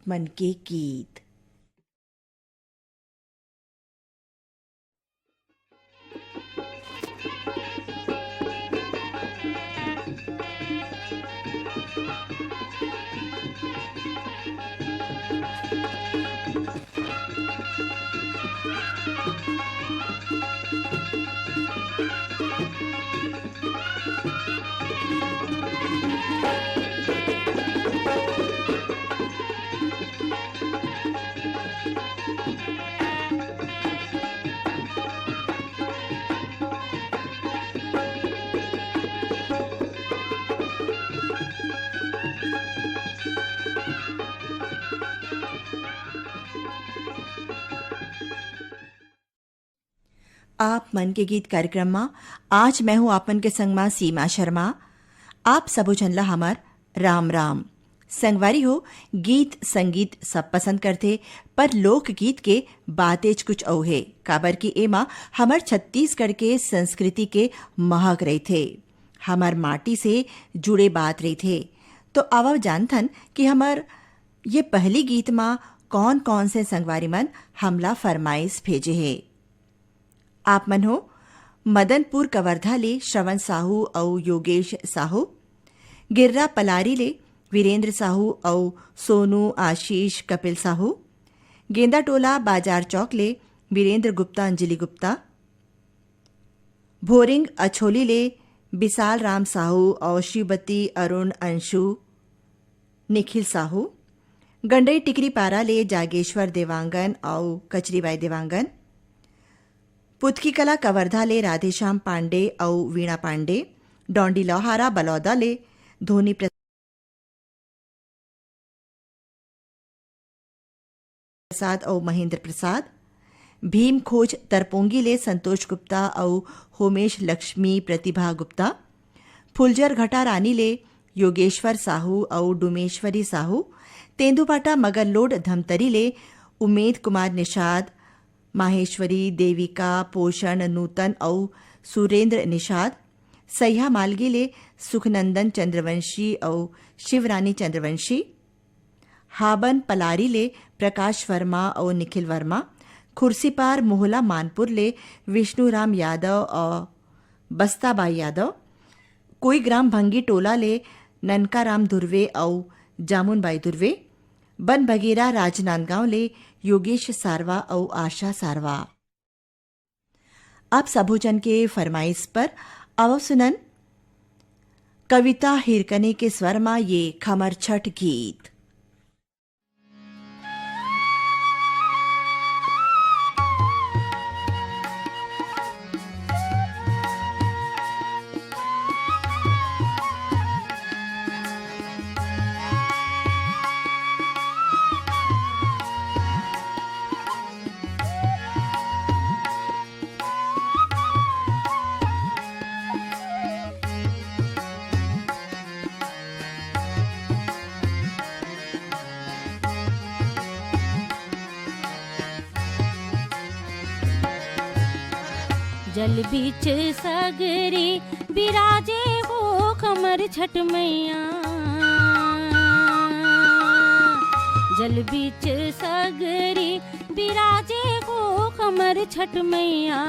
मन के गीत। आप मन के गीत कार्यक्रम में आज मैं हूं आपन के संग में सीमा शर्मा। आप सबो जनला हमार राम राम। संगवारी हो, गीत संगीत सब पसंद करते, पर लोक गीत के बातेज कुछ औ है, काबर की एमा हमार छत्तीसगढ़ के संस्कृति के महक रही थे, हमार माटी से जुड़े बात रही थे। तो आवा जानथन कि हमार ये पहली गीत में कौन कौन से संगवारी मन हमला फरमाइश भेजे है। आप मन हो मदनपुर कवर्धा ले श्रवण साहू औ योगेश साहू, गिर्रा पलारी ले वीरेंद्र साहू औ सोनू आशीष कपिल साहू, गेंदा टोला बाजार चौक ले वीरेंद्र गुप्ता अंजलि गुप्ता, भोरिंग अछोली ले विशाल राम साहू और शिवबती अरुण अंशु निखिल साहू, गंडई टिकरी पारा ले जागेश्वर देवांगन और कचरीबाई देवांगन, पुतकी कला कवर्धा ले राधेश्याम पांडे और वीणा पांडे, डोंडी लोहारा बलौदा ले धोनी प्रसाद और महेंद्र प्रसाद, भीम खोज तरपोंगी ले संतोष गुप्ता और होमेश लक्ष्मी प्रतिभा गुप्ता, फुलजर घटा रानी ले योगेश्वर साहू और डुमेश्वरी साहू, तेंदुपाटा मगरलोड धमतरी ले उमेद कुमार निषाद, माहेश्वरी देविका पोषण नूतन और सुरेंद्र निषाद, सह्या मालगी ले सुखनंदन चंद्रवंशी और शिवरानी चंद्रवंशी, हाबन पलारी ले प्रकाश वर्मा और निखिल वर्मा, खुर्सीपार मोहला मानपुर ले विष्णुराम यादव और बस्ताबाई यादव, कोई ग्राम भंगी टोला ले ननकाराम धुर्वे और जामुनबाई धुर्वे, बन बगेरा राजनांदगांव ले योगेश सारवा और आशा सारवा। आप सबोजन के फरमाइश पर अब सुनन कविता हिरकने के स्वर में ये खमर छठ गीत। जल बीच सगरी बिराजे हो कमर छठ मैया, जल बीच सगरी बिराजे हो कमर छठ मैया,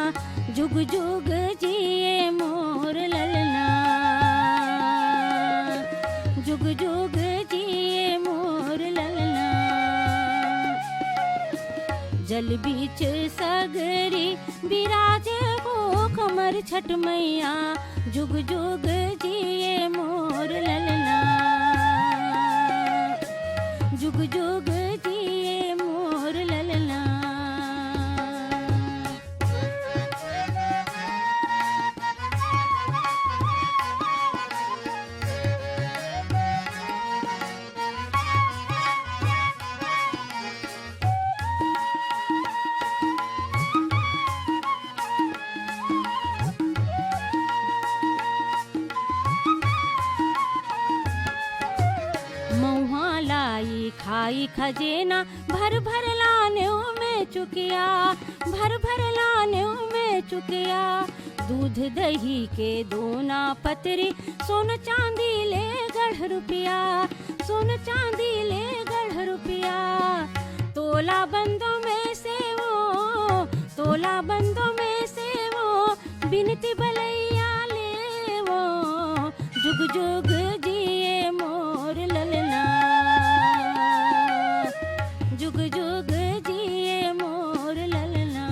जुग जुग जिए मोर ललना, जुग जुग जिए मोर ललना, जल बीच सगरी बिराजे कमर छठ मैया, जुग जुग जिए मोर ललना, जुग जुग जिए मोर ललना। खाई खजेना भर भर लाने में चुकिया, भर भर लाने में चुकिया, दूध दही के दोना पतरी, सोन चांदी ले 1.5 रुपया, सोन चांदी ले 1.5 रुपया। जुग जिए मोर ललना, जुग जुग जिए मोर ललना।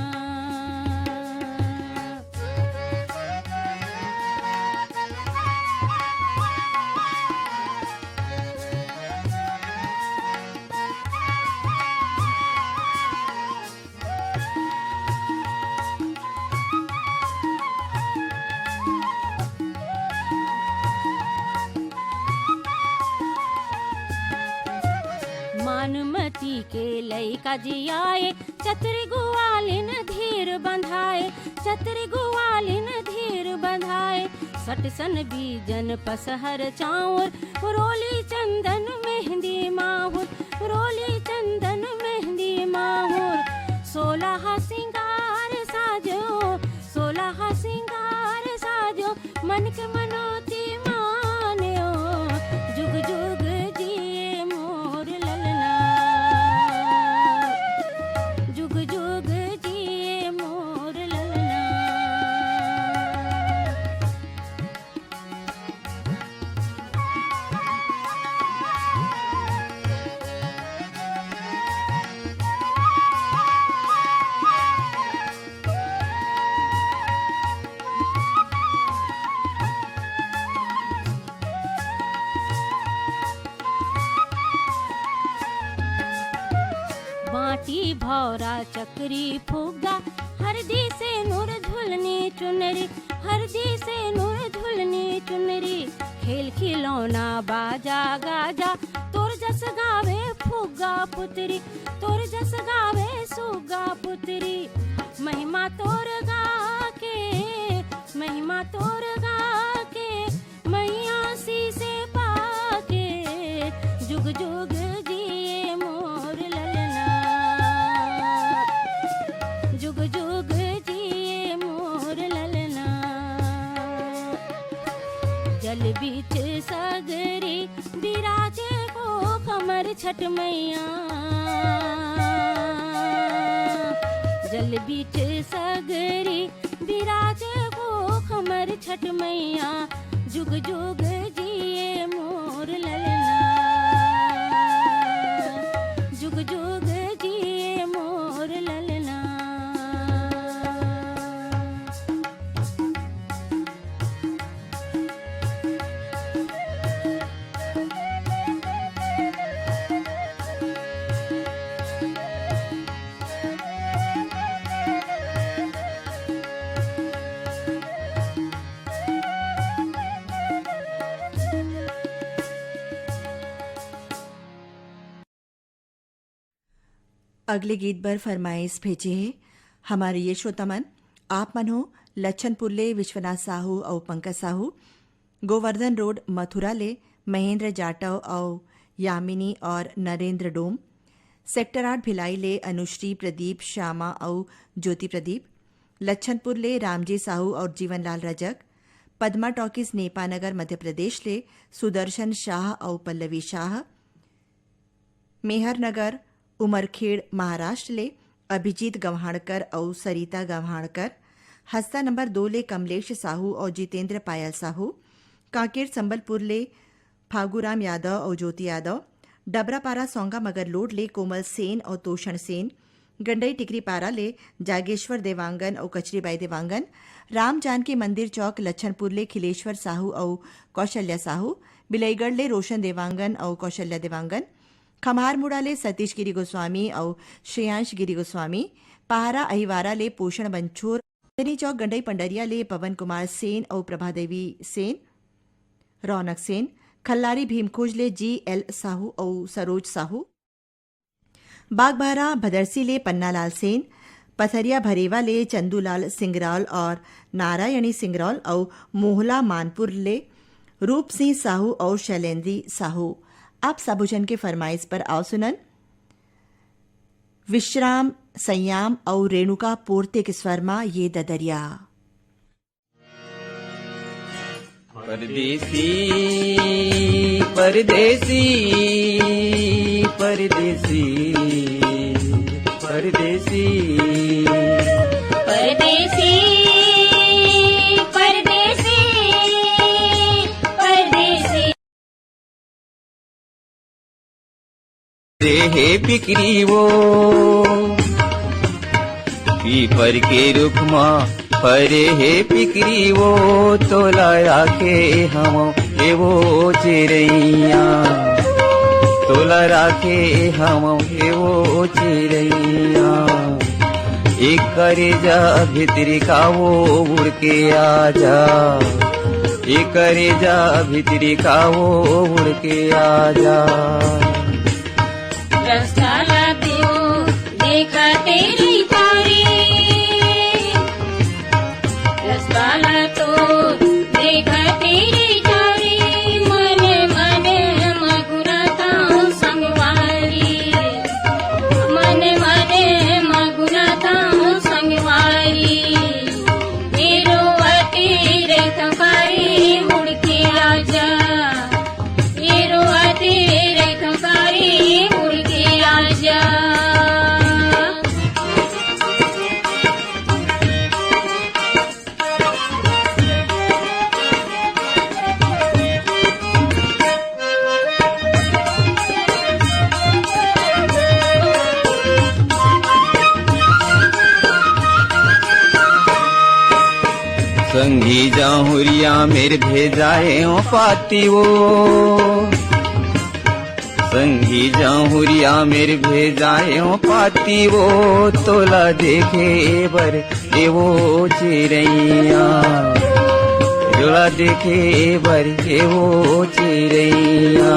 मानुमती के लइका जियाए, चतुर गुआलिन धीर बंधाए, चतुर गुआलिन धीर बंधाए। सटसन बीजन पसहर चाउर, रोली चंदन मेहंदी माहुर, रोली चंदन मेहंदी माहुर। 16 सिंगार साजो, 16 सिंगार साजो, मन के मनोती मान्यो। जुग जुग जिए मोर ललना, जुग जुग जिए मोर ललना। बाटी भौरा चक्री फुग्गा, हरदी से नूर झुलनी चुनरी, हरदी से नूर झुलनी चुनरी। खेल खिलौना बाजा गाजा, तोर जस गावे फुग्गा पुतरी, तोर जस गावे सुग्गा पुतरी। महिमा तोर गा के, महिमा तोर गा के, मैया सी से पाके। जुग जुग जिए मोर ललना, जुग जुग जिए मोर ललना। जल बीच सगरी बिराजे को कमर छठ मैया, जल बीच सगरी बिराजे को कमर छठ मैया। जुग जुग जिए मोर ललना, जुग जुग जिए मोर ललना। अगले गीत पर फरमाइश भेजे है हमारे ये श्रोतामन। आप मन हो लच्छनपुर ले विश्वनाथ साहू और पंकज साहू, गोवर्धन रोड मथुरा ले महेंद्र जाटव और यामिनी और नरेंद्र डोम, सेक्टर 8 भिलाई ले अनुश्री प्रदीप श्यामा और ज्योति प्रदीप, लच्छनपुर ले रामजी साहू और जीवनलाल रजक, पद्मा टॉकीज नेपानगर मध्य प्रदेश ले सुदर्शन शाह और पल्लवी शाह, मेहर नगर उमरखेड़ महाराष्ट्र ले अभिजीत गव्हाणकर और सरिता गव्हाणकर, हस्ता नंबर 2 ले कमलेश साहू और जितेंद्र पायल साहू, कांकेर संबलपुर ले फागूराम यादव और ज्योति यादव, डबरापारा सोंगा मगर लोड ले कोमल सेन और तोषण सेन, गंडई टिकरी पारा ले जागेश्वर देवांगन और कचरीबाई देवांगन, राम जानकी मंदिर चौक लच्छनपुर ले खिलेश्वर साहू और कौशल्या साहू, बिलईगढ़ ले रोशन देवांगन और कौशल्या देवांगन, खम्हार मुड़ा ले सतीश गिरी गोस्वामी और श्रेयांश गिरी गोस्वामी, पहारा अहिवारा ले पोषण बंछोर, चंदनी चौक गंडई पंडरिया ले पवन कुमार सेन और प्रभादेवी सेन, रौनक सेन, खल्लारी भीमखोज ले GL साहू और सरोज साहू, बागबहरा भदरसी ले पन्नालाल सेन, पथरिया भरेवा ले चंदूलाल सिंगरौल और नारायणी सिंगरौल और मोहला मानपुर ले रूप सिंह साहू और शैलेंद्री साहू। आप सबुजन के फरमाइश पर आओ सुनन विश्राम संयाम और रेणुका पोर्ते के स्वरमा ये ददरिया। परदेसी परदेसी परदेसी परदेसी परदेसी परदेसी परदेसी रे हे बिक्री वो पीपर के रुख माँ फरे हे बिक्री वो तोला राखे हम एवो चिरैया तोला राखे हम एवो चिरैया एक करे जा भितरी का वो उड़ के आजा एक करे जा भितरी का वो उड़ के आजा रसाला दियो देखा तेरी तारी रसाला तो देखा तेरी तारी मन मन मगुरता संगवारी मन मन मगुरता संगवारी मेरो अतीरे तकारी मुड़ के आजा मेरो अतीरे तकारी मुड़ के आजा संगी जाहुरिया मेरे भेजाए ओ पाती वो संगी जाहुरिया मेरे भेजाए ओ पाती वो तोला देखे बर एवो चिरैया तोला देखे बर एवो चिरैया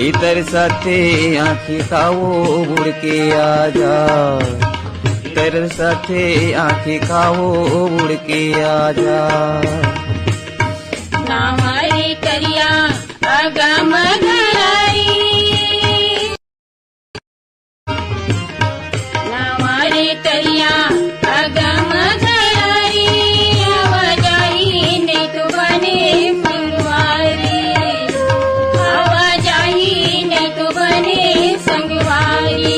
इतर साथे आँखी का वो उड़ के आजा तेरे साथे आँखें खाओ उड़ के आजा नामारी करिया अगम गराई नामारी करिया अगम गराई आवाजाही ने तो बने फुलवारी आवाजाही ने तो बने संगवारी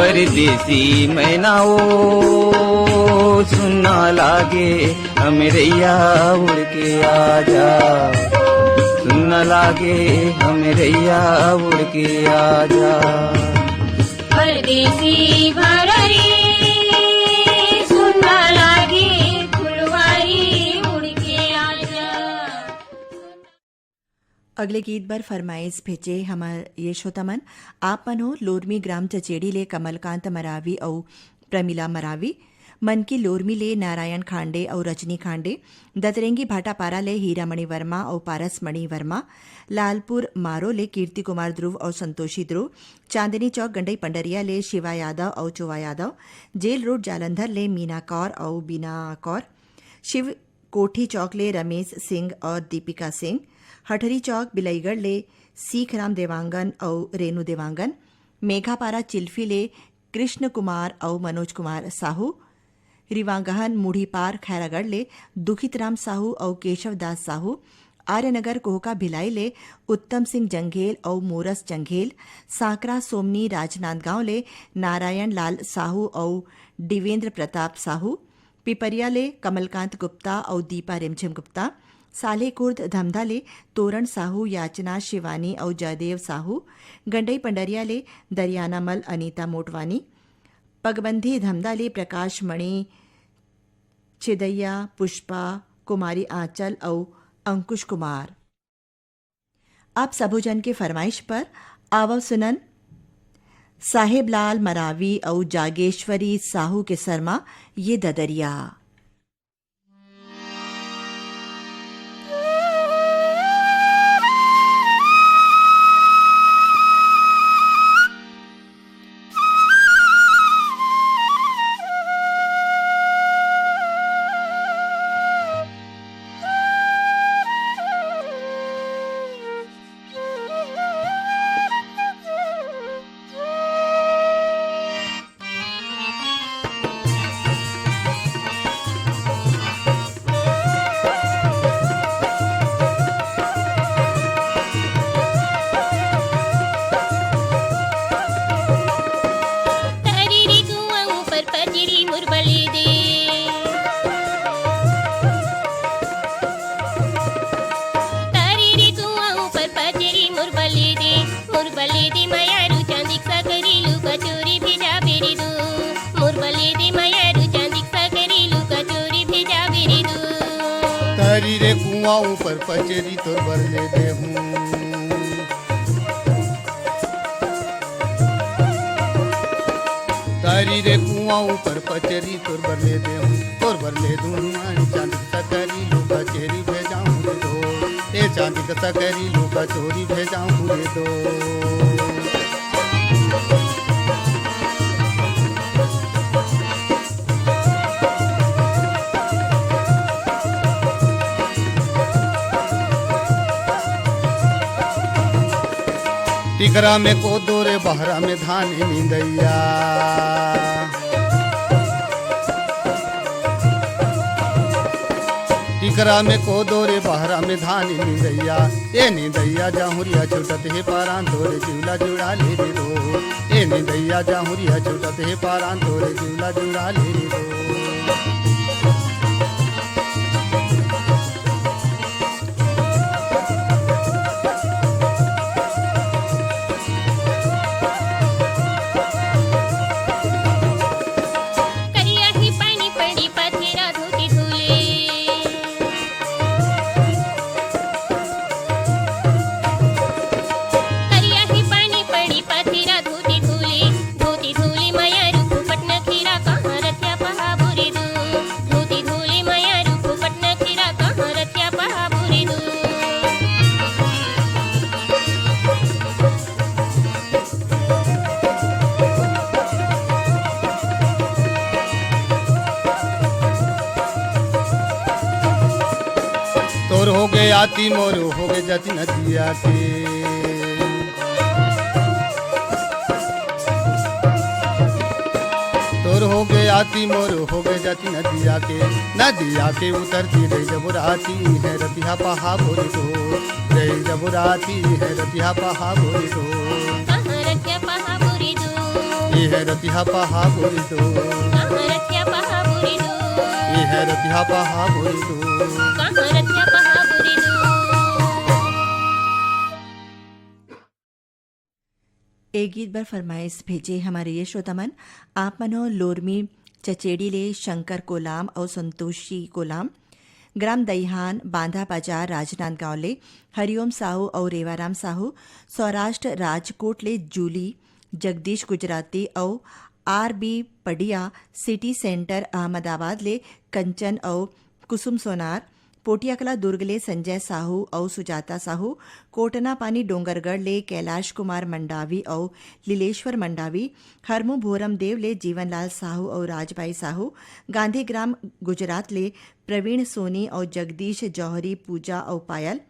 परदेसी मैनाओ सुनना लागे हमरैया उड़ के आजा सुनना लागे हमरैया उड़ के आजा परदेसी भररी सुनना लागे फुलवारी उड़ के आजा। अगले गीत बर फरमाइश भेजे हमार ये श्रोतामन आप मन हो लोरमी ग्राम चचेड़ी ले कमलकांत मरावी और प्रमिला मरावी मन की लोरमी ले नारायण खांडे और रजनी खांडे दतरेंगी भाटापारा ले हीरामणि वर्मा और पारसमणि वर्मा लालपुर मारो ले कीर्ति कुमार ध्रुव और संतोषी ध्रुव चांदनी चौक गंडई पंडरिया ले शिवा यादव और चोवा यादव जेल रोड जालंधर ले मीना कौर और बीना कौर शिव कोठी चौक ले रमेश सिंह और दीपिका सिंह हठरी चौक बिलईगढ़ ले सीखराम देवांगन और रेणु देवांगन मेघापारा चिल्फी ले कृष्ण कुमार और मनोज कुमार साहू रिवांगहन मूढ़ी पार खैरागढ़ ले दुखितराम साहू और केशव दास साहू आर्यनगर कोहका भिलाई ले उत्तम सिंह जंघेल और मोरस जंघेल सांकरा सोमनी राजनांदगांव ले नारायण लाल साहू और दिवेंद्र प्रताप साहू पिपरिया ले कमलकांत गुप्ता और दीपा रिमझिम गुप्ता सालेकुर्द धमधा ले तोरण साहू याचना शिवानी और जयदेव साहू गंडई पंडरिया ले दरियानामल अनीता मोटवानी पगबंधी धमधा ले प्रकाश मणि छिदैया पुष्पा कुमारी आंचल और अंकुश कुमार। आप सबोजन के फरमाइश पर आवव सुनन साहेबलाल मरावी और जागेश्वरी साहू के शर्मा ये ददरिया। रे कुआं ऊपर पचेरी तोर बर ले दे हूँ। तारी रे कुआं ऊपर पचेरी तोर बर ले दे हूँ, तोर बर ले दूँ चांदी सकरी लुका चेरी भेजाऊँ रे दो, ए चांदी का सकरी लुका चोरी भेजाऊँ रे दो। टिकरा में कोदो रे बहरा में धान नींदैया, टिकरा में कोदो रे बहरा में धान नींदैया, ए नींदैया जाहुरिया छुटत हे पारान तोरे चिवला जुड़ा ले रे दो, ए नींदैया जाहुरिया छुटत हे पारान तोरे चिवला जुड़ा ले रे दो। तोर हो गए आती मोर हो गए जाती नदिया के, तोर हो गए आती मोर हो गए जाती नदिया के, नदिया के उतरती रे जब राती है रतिहा पहा बोरी दो, रे जब राती है रतिहा पहा बोरी दो, ये है रतिहा पहा बोरी दो, ये है रतिहा पहा बोरी दो। एक गीत बर फरमाइश भेजे हमारे ये श्रोतामन आप मनो लोरमी चचेड़ी ले शंकर कोलाम और संतोषी कोलाम ग्राम दईहान बांधा बाजार राजनांदगांव ले हरिओम साहू और रेवाराम साहू सौराष्ट्र राजकोट ले जूली जगदीश गुजराती और आर.बी. पडिया सिटी सेंटर अहमदाबाद ले कंचन और कुसुम सोनार पोटियाकला दुर्ग ले संजय साहू और सुजाता साहू कोटना पानी डोंगरगढ़ ले कैलाश कुमार मंडावी और लीलेश्वर मंडावी हरमू भोरम देव ले जीवनलाल साहू और राजबाई साहू गांधीग्राम गुजरात ले प्रवीण सोनी और जगदीश जौहरी पूजा और पायल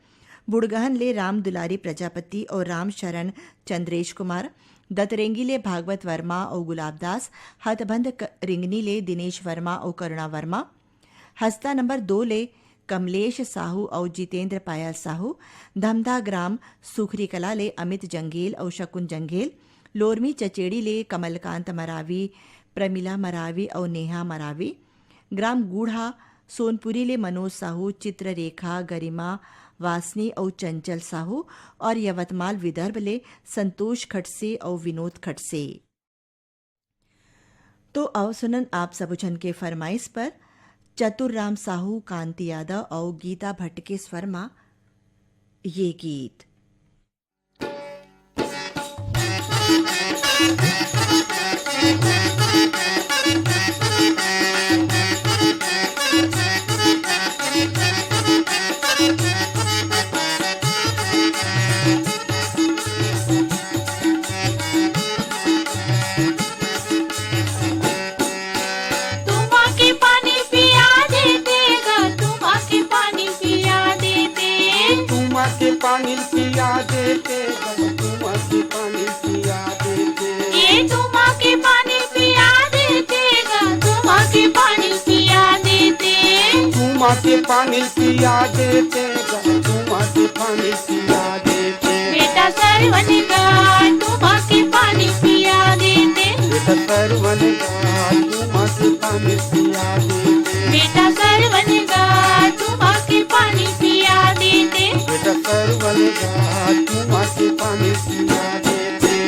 बुड़गहन ले राम दुलारी प्रजापति और राम शरण चंद्रेश कुमार दतरेंगी ले भागवत वर्मा और गुलाबदास हथबंध रिंगनी ले दिनेश वर्मा और करुणा वर्मा हस्ता नंबर 2 ले कमलेश साहू और जितेंद्र पायल साहू धमधा ग्राम सुखरी कला ले अमित जंगेल और शकुन जंगेल लोरमी चचेड़ी ले कमलकांत मरावी प्रमिला मरावी और नेहा मरावी ग्राम गूढ़ा सोनपुरी ले मनोज साहू चित्ररेखा गरिमा वासनी और चंचल साहू और यवतमाल विदर्भ ले संतोष खटसे और विनोद खटसे। तो आओ सुनन आप सबुझन के फरमाइश पर चतुर्राम साहू कांति यादव और गीता भट्ट के स्वर में ये गीत। पानी पिया देते तुमा के पानी पिया देते ये तुमा के पानी पिया देते तुमा के पानी पिया देते तुमा के पानी पिया देते तुमा के पानी पिया देते बेटा सरवन का तुमा के पानी पिया देते बेटा सरवन का तुमा के पानी पिया देते बेटा सरवन का तुमा के पानी पिया देते बेटा सरवन का तुमा के पानी पिया देते।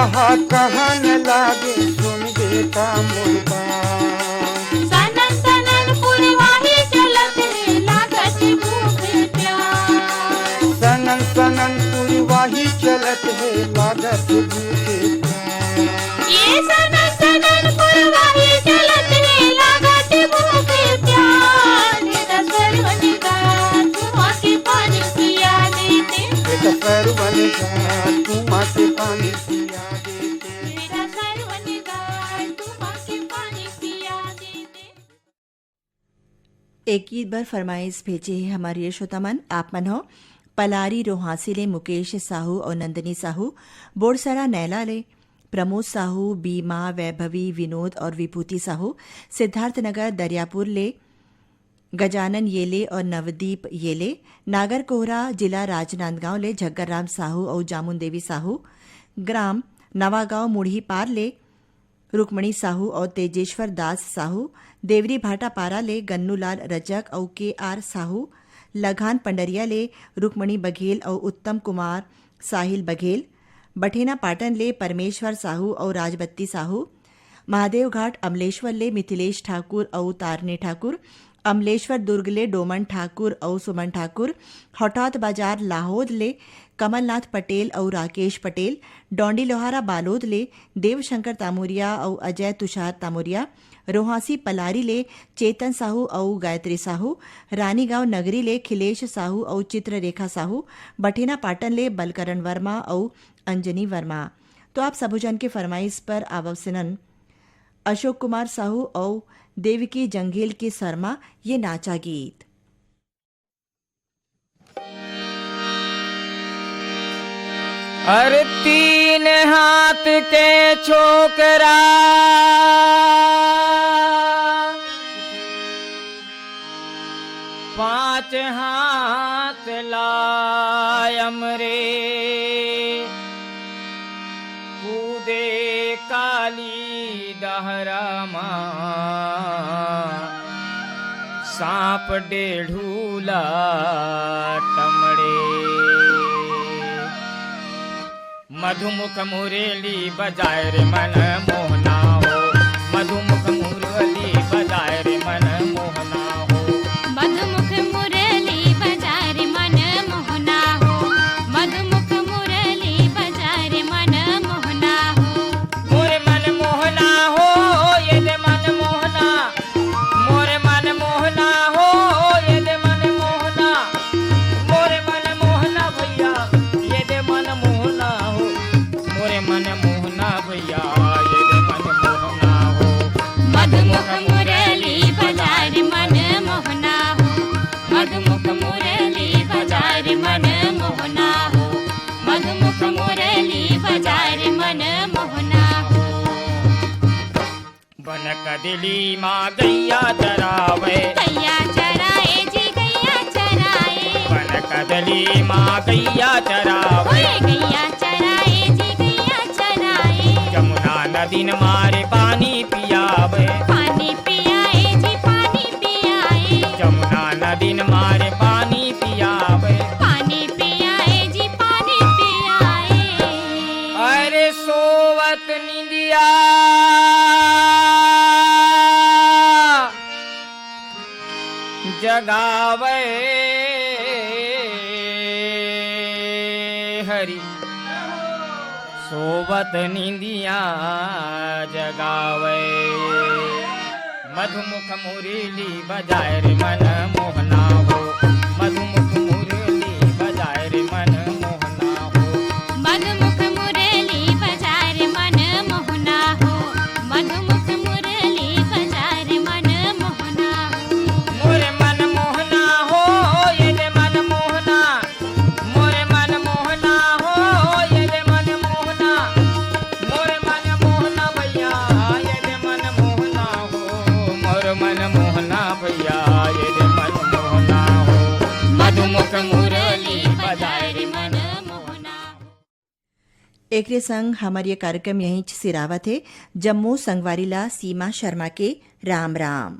आहा कहन लागे सुन बेटा मोर बात। सनन सनन पुरवाही चलत रे लागत भूख प्यास। सनन सनन पुरवाही चलत है लागत भूखे प्यास। ये सनन सनन पुरवाही चलत रे लागत भूख प्यास। मेरा सरवन का तुआ के पानी पिया देते। बेटा सरवन का तुआ के पानी पिया देते। मेरा सरवन का तुआ के पानी पिया देते। एक गीत बर फरमाइश भेजे है हमारे ये श्रोतामन आप मन हो पलारी रोहासी ले मुकेश साहू और नंदिनी साहू, बोरसरा नैला ले प्रमोद साहू, बीमा, वैभवी, विनोद और विभूति साहू, सिद्धार्थनगर दरियापुर ले गजानन येले और नवदीप येले, नागरकोहरा जिला राजनांदगांव ले झग्गरराम साहू और जामुन देवी साहू, ग्राम नवागांव मुढ़ी पार ले रुक्मणी साहू और तेजेश्वर दास साहू, देवरी भाटा पारा ले गन्नूलाल रजक और के.आर. साहू, लगान पंडरिया ले रुक्मणी बघेल और उत्तम कुमार साहिल बघेल, बठेना पाटन ले परमेश्वर साहू और राजबत्ती साहू, महादेव घाट अमलेश्वर ले मिथिलेश ठाकुर और तारने ठाकुर, अमलेश्वर दुर्ग ले डोमन ठाकुर और सुमन ठाकुर, हौठात बाजार लाहौद ले कमलनाथ पटेल और राकेश पटेल, डोंडी लोहारा बालोद ले देवशंकर तामुरिया और अजय तुषार तामुरिया, रोहासी पलारी ले चेतन साहू और गायत्री साहू, रानीगांव नगरी ले खिलेश साहू और चित्ररेखा साहू, बठेना पाटन ले बलकरण वर्मा और अंजनी वर्मा। तो आप सबुजन के फरमाइश पर आववसनन अशोक कुमार साहू और देवकी जंघेल के शर्मा ये नाचा गीत। अरे तीन हाथ के छोकरा पांच हाथ लायम रे, कूदे काली डहरा सांप डेढ़ूला टमड़े, मधुमुख मुरली बजाए रे मन मोहना हो, मधुमुख मुरली बजाए रे मन मोहना हो, मधुमुख मुरली बजाए रे मन मोहना हो, मधुमुख मुरली बजाए रे मन मोहना हो, मोरे मन मोहना हो ये दे मन मोहना, मोरे मन मोहना हो ये दे मन मोहना, मोरे मन मोहना भैया ये दे मन मोहना हो, मोरे मन मोहना भैया ये दे मन मोहना हो, मधुमुख मुरली बजाए रे मन मोहना हो, मधुमुख मुरली बजाए रे मन मोहना हो, मधुमुख मुरली बजाए रे मन मोहना हो। बनक दिली माँ गैया चरावे, गैया चराए जी गैया चराए, बनक दिली माँ गैया चरावे, ओए गैया चराए जी गैया चराए, यमुना नदी न मारे पानी पियावे, पानी पियाए जी पानी पियाए, यमुना नदी न मारे पानी पियावे, पानी पियाए जी पानी पियाए, अरे सोवत निंदिया जगावे हरि, सोवत निंदिया जगावे, मधुमुख मुरली बजाए रे मन मोहना हो, मधुमुख मुरली बजाए रे मन मोहना हो, मधुमुख मुरली बजाए रे मन मोहना हो, मधुमुख मुरली बजाए रे मन मोहना हो, मोरे मन मोहना हो ये दे मन मोहना, मोरे मन मोहना हो ये दे मन मोहना, मोरे मन मोहना भैया ये दे मन मोहना हो, मोरे मन मोहना भैया ये दे मन मोहना हो, मधुमुख मुरली बजाए रे मन मोहना हो। एकरे संग हमार ये कार्यक्रम यहीं सिरावत है। जम्मू संगवारीला सीमा शर्मा के राम राम।